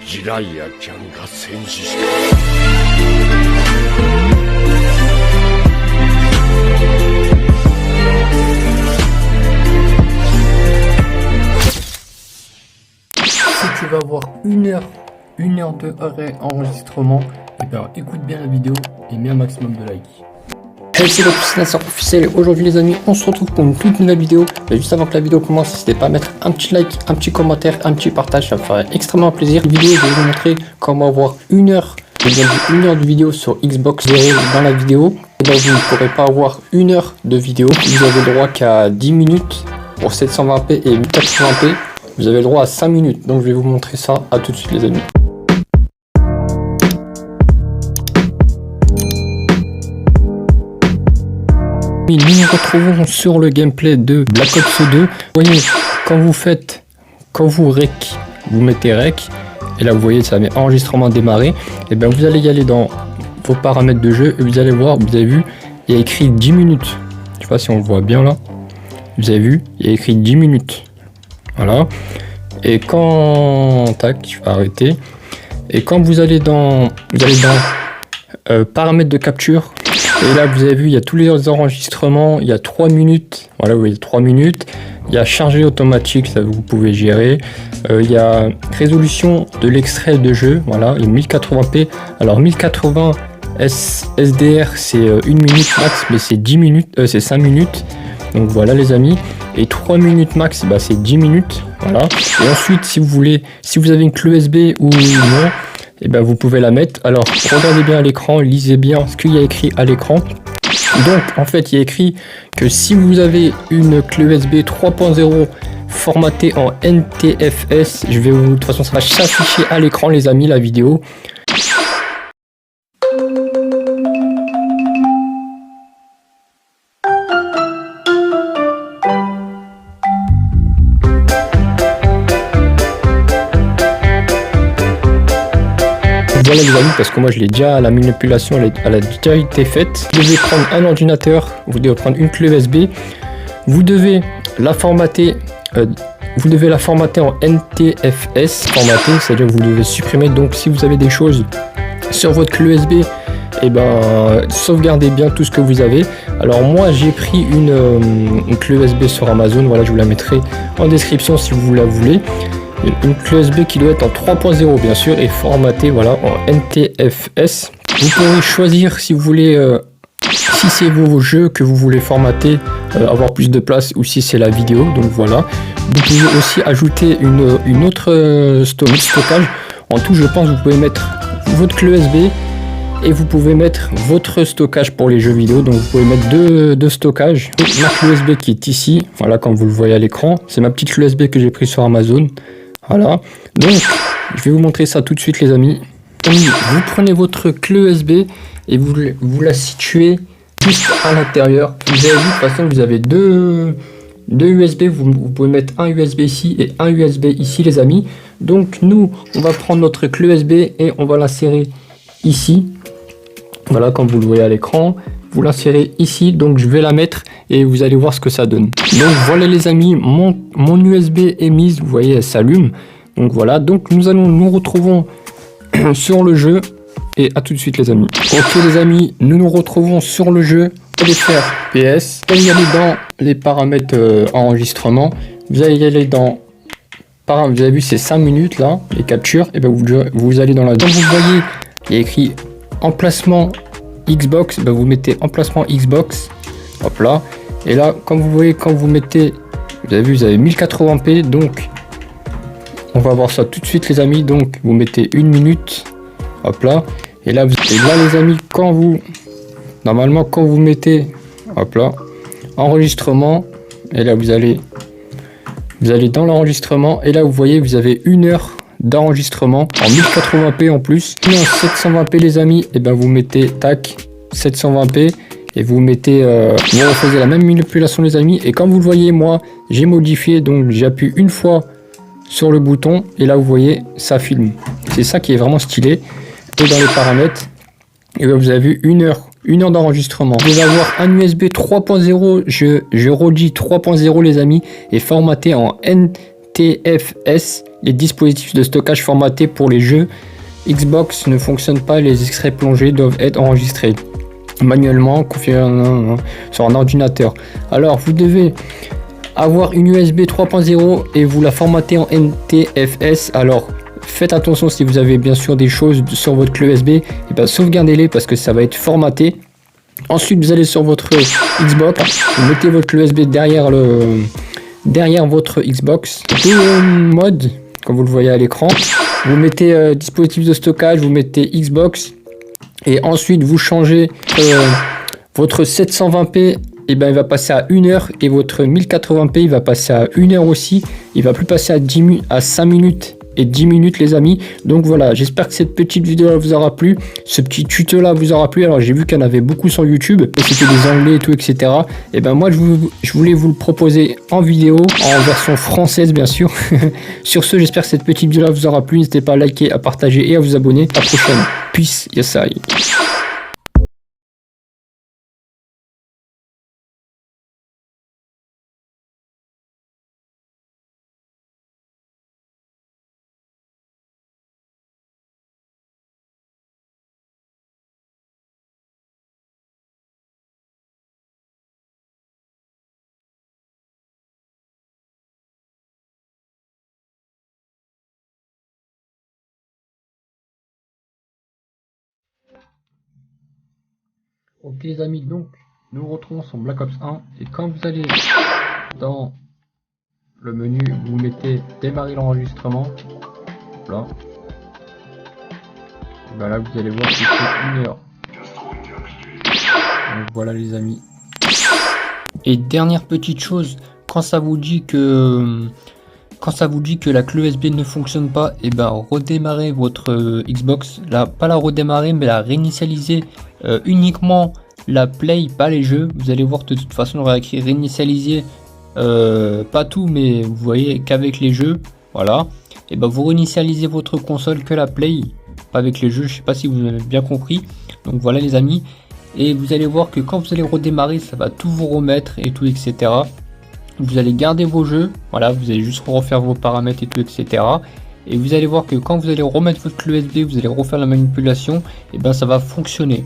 ジライアちゃんが戦死したSi tu vas avoir une heure de arrêt enregistrement, et ben écoute bien la vidéo et mets un maximum de likes. Hey, c'est le Nassar officiel et aujourd'hui les amis, on se retrouve pour une toute nouvelle vidéo. Mais juste avant que la vidéo commence, n'hésitez pas à mettre un petit like, un petit commentaire, un petit partage, ça me ferait extrêmement plaisir. Cette vidéo, je vais vous montrer comment avoir une heure de vidéo sur Xbox. Vous verrez dans la vidéo, et donc vous ne pourrez pas avoir une heure de vidéo. Vous avez le droit qu'à 10 minutes pour 720p et 1080p. Vous avez le droit à 5 minutes, donc je vais vous montrer ça. À tout de suite les amis. Nous nous retrouvons sur le gameplay de Black Ops 2. Vous voyez, quand vous mettez rec, et là vous voyez ça met enregistrement démarré, et bien vous allez y aller dans vos paramètres de jeu et vous allez voir, vous avez vu, il y a écrit 10 minutes. Je sais pas si on le voit bien là. Vous avez vu, il y a écrit 10 minutes. Voilà. Et quand tac, je vais arrêter. Et quand vous allez dans paramètres de capture. Et là, vous avez vu, il y a tous les enregistrements, il y a 3 minutes, voilà, vous voyez 3 minutes. Il y a chargé automatique, ça vous pouvez gérer. Il y a résolution de l'extrait de jeu, voilà, et 1080p. Alors 1080 SDR, c'est 1 minute max, mais c'est 10 minutes, c'est 5 minutes. Donc voilà les amis. Et 3 minutes max, bah, c'est 10 minutes, voilà. Et ensuite, si vous avez une clé USB ou non, et ben vous pouvez la mettre. Alors regardez bien à l'écran, lisez bien ce qu'il y a écrit à l'écran. Donc en fait il y a écrit que si vous avez une clé USB 3.0 formatée en NTFS, de toute façon ça va s'afficher à l'écran les amis la vidéo. Voilà les amis, parce que moi je l'ai déjà, la manipulation elle a déjà été faite. Vous devez prendre un ordinateur, vous devez prendre une clé USB, vous devez la formater en NTFS formaté, c'est-à-dire que vous devez supprimer. Donc si vous avez des choses sur votre clé USB, et ben sauvegardez bien tout ce que vous avez. Alors moi j'ai pris une clé USB sur Amazon, voilà, je vous la mettrai en description si vous la voulez. Une clé USB qui doit être en 3.0 bien sûr et formatée voilà en NTFS. Vous pourrez choisir si vous voulez, si c'est vos jeux que vous voulez formater, avoir plus de place, ou si c'est la vidéo. Donc voilà. Vous pouvez aussi ajouter une autre stockage. En tout, je pense que vous pouvez mettre votre clé USB et vous pouvez mettre votre stockage pour les jeux vidéo. Donc vous pouvez mettre deux stockages. Ma clé USB qui est ici, voilà, comme vous le voyez à l'écran, c'est ma petite clé USB que j'ai prise sur Amazon. Voilà, donc je vais vous montrer ça tout de suite les amis. Vous prenez votre clé USB et vous la situez juste à l'intérieur. Vous avez vu, de toute façon vous avez deux USB, vous pouvez mettre un USB ici et un USB ici les amis. Donc nous on va prendre notre clé USB et on va l'insérer ici. Voilà, comme vous le voyez à l'écran, vous l'insérez ici, donc je vais la mettre et vous allez voir ce que ça donne. Donc voilà les amis, mon USB est mise, vous voyez elle s'allume. Donc voilà, donc nous retrouvons sur le jeu et à tout de suite les amis. Ok les amis, nous nous retrouvons sur le jeu. Vous allez faire PS, vous allez y aller dans les paramètres enregistrement, vous allez y aller dans vous avez vu c'est 5 minutes là, les captures, et ben vous allez dans la... Donc vous voyez, il y a écrit emplacement Xbox, ben vous mettez emplacement Xbox, hop là, et là comme vous voyez, quand vous mettez, vous avez vu, vous avez 1080p, donc on va voir ça tout de suite les amis. Donc vous mettez 1 minute, hop là, et là les amis, quand vous mettez, hop là, enregistrement, et là vous allez dans l'enregistrement, et là vous voyez, vous avez 1 heure d'enregistrement en 1080p en plus. Et en 720p les amis, et ben vous mettez tac 720p et vous mettez vous refaites la même manipulation les amis. Et comme vous le voyez, moi j'ai modifié, donc j'appuie une fois sur le bouton et là vous voyez ça filme. C'est ça qui est vraiment stylé. Et dans les paramètres, et ben vous avez vu 1 heure d'enregistrement. Vous allez avoir un USB 3.0, je redis 3.0 les amis, et formaté en NTFS. les dispositifs de stockage formatés pour les jeux Xbox ne fonctionnent pas, les extraits plongés doivent être enregistrés manuellement configurés sur un ordinateur. Alors vous devez avoir une USB 3.0 et vous la formatez en NTFS. Alors faites attention, si vous avez bien sûr des choses sur votre clé USB, et ben sauvegardez-les parce que ça va être formaté. Ensuite vous allez sur votre Xbox, vous mettez votre clé USB derrière votre Xbox, mode comme vous le voyez à l'écran, vous mettez dispositif de stockage, vous mettez Xbox et ensuite vous changez votre 720p, et ben il va passer à 1 heure, et votre 1080p il va passer à 1 heure aussi, il va plus passer à 5 minutes et 10 minutes les amis. Donc voilà, j'espère que cette petite vidéo là vous aura plu, ce petit tuto là vous aura plu. Alors j'ai vu qu'il y en avait beaucoup sur YouTube et c'était des anglais et tout etc. Et ben moi je voulais vous le proposer en vidéo, en version française bien sûr. Sur ce, j'espère que cette petite vidéo là vous aura plu, n'hésitez pas à liker, à partager et à vous abonner. À la prochaine, peace, yasai. Ok les amis, donc nous nous retrouvons sur Black Ops 1 et quand vous allez dans le menu, vous mettez démarrer l'enregistrement. Là. Et ben là vous allez voir que c'est 1 heure. Donc voilà les amis. Et dernière petite chose, quand ça vous dit que la clé USB ne fonctionne pas, et ben redémarrez votre Xbox, là pas la redémarrer mais la réinitialiser, uniquement la play, pas les jeux. Vous allez voir de toute façon on va écrire réinitialiser, pas tout mais vous voyez qu'avec les jeux, voilà. Et ben vous réinitialisez votre console que la play, pas avec les jeux, je sais pas si vous avez bien compris. Donc voilà les amis, et vous allez voir que quand vous allez redémarrer ça va tout vous remettre et tout etc. Vous allez garder vos jeux, voilà, vous allez juste refaire vos paramètres et tout etc. Et vous allez voir que quand vous allez remettre votre clé USB, vous allez refaire la manipulation, et ben ça va fonctionner.